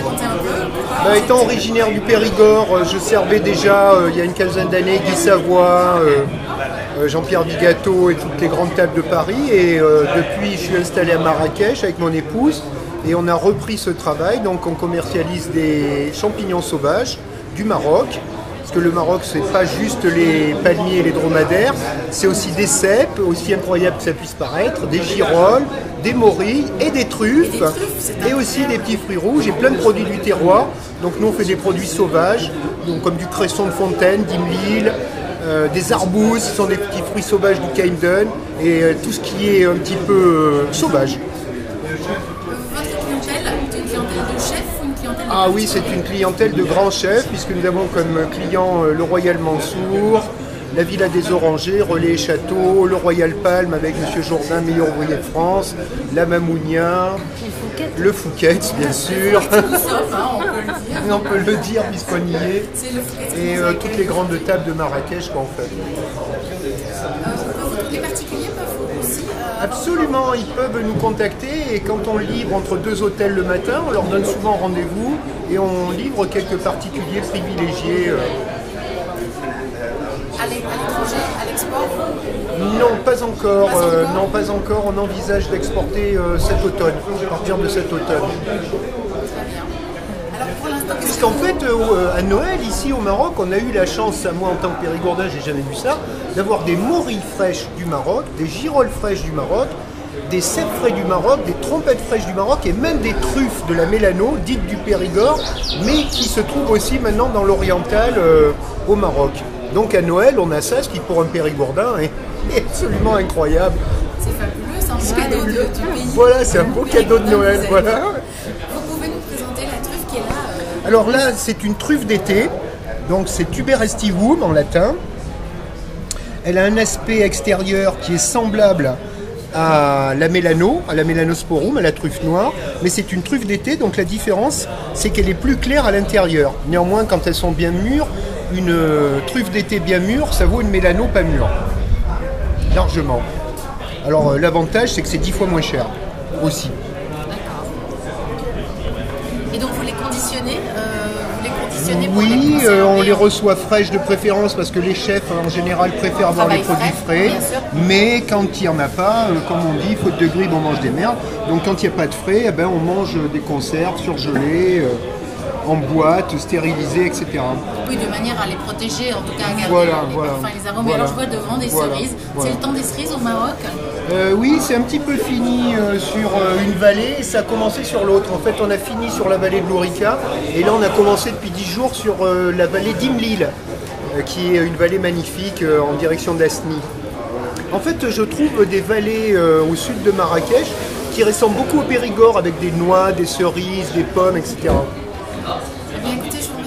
raconter un peu? Étant originaire du Périgord, je servais déjà il y a une quinzaine d'années Guy Savoy, Jean-Pierre Bigato et toutes les grandes tables de Paris. Et depuis, je suis installé à Marrakech avec mon épouse et on a repris ce travail. Donc on commercialise des champignons sauvages du Maroc. Parce que le Maroc, c'est pas juste les palmiers et les dromadaires, c'est aussi des cèpes, aussi incroyable que ça puisse paraître, des girolles, des morilles et des truffes, et aussi des petits fruits rouges et plein de produits du terroir. Donc nous on fait des produits sauvages, donc comme du cresson de fontaine, d'Imlil, des arbous, ce sont des petits fruits sauvages du Caïmden, et tout ce qui est un petit peu sauvage. Votre clientèle, c'est une clientèle de chef ou une clientèle de Ah oui, c'est une clientèle de grands chefs, puisque nous avons comme clients le Royal Mansour, la Villa des Orangers, Relais et Châteaux, le Royal Palm avec M. Jourdain, meilleur ouvrier de France, la Mamounia, le Fouquet, bien sûr. On peut le dire puisqu'on y est. Et toutes les grandes tables de Marrakech qu'on fait. Les particuliers peuvent aussi. Absolument, ils peuvent nous contacter et quand on livre entre deux hôtels le matin, on leur donne souvent rendez-vous et on livre quelques particuliers privilégiés. À l'étranger, à l'export? Non, pas encore. Non, pas encore. On envisage d'exporter cet automne, à partir de cet automne. Très bien. Alors pour l'instant, Puisqu'en fait, à Noël, ici au Maroc, on a eu la chance, moi en tant que Périgourdin, j'ai jamais vu ça, d'avoir des morilles fraîches du Maroc, des girolles fraîches du Maroc, des cèpes frais du Maroc, des trompettes fraîches du Maroc et même des truffes de la Mélano, dites du Périgord, mais qui se trouvent aussi maintenant dans l'oriental au Maroc. Donc à Noël, on a ça, ce qui pour un Périgourdin est absolument incroyable. c'est fabuleux, c'est un beau cadeau du pays. Voilà, c'est un beau cadeau de Noël. Voilà. Vous pouvez nous présenter la truffe qui est là Alors là, c'est une truffe d'été, donc c'est Tuber estivum en latin. Elle a un aspect extérieur qui est semblable à la Mélano, à la Melanosporum, à la truffe noire, mais c'est une truffe d'été, donc la différence, c'est qu'elle est plus claire à l'intérieur. Néanmoins, quand elles sont bien mûres, une truffe d'été bien mûre, ça vaut une Mélano pas mûre, largement. Alors l'avantage, c'est que c'est 10 fois moins cher, aussi. D'accord. Et donc vous les conditionnez pour les Oui, conserver on les reçoit fraîches de préférence parce que les chefs en général préfèrent avoir les Travail produits frais, frais. bien sûr. Mais quand il n'y en a pas, comme on dit, faute de grippe, on mange des merdes. Donc quand il n'y a pas de frais, eh ben, on mange des conserves surgelées, en boîte, stérilisées, etc. Oui, de manière à les protéger, en tout cas à garder les parfums et les arômes. Voilà. Alors je vois devant des Voilà. cerises. Voilà. C'est le temps des cerises au Maroc? Oui, c'est un petit peu fini sur une vallée et ça a commencé sur l'autre. En fait, on a fini sur la vallée de l'Ourika et là, on a commencé depuis 10 jours sur la vallée d'Imlil, qui est une vallée magnifique en direction d'Asni. En fait, je trouve des vallées au sud de Marrakech qui ressemblent beaucoup au Périgord avec des noix, des cerises, des pommes, etc. Eh bien, écoutez, je vous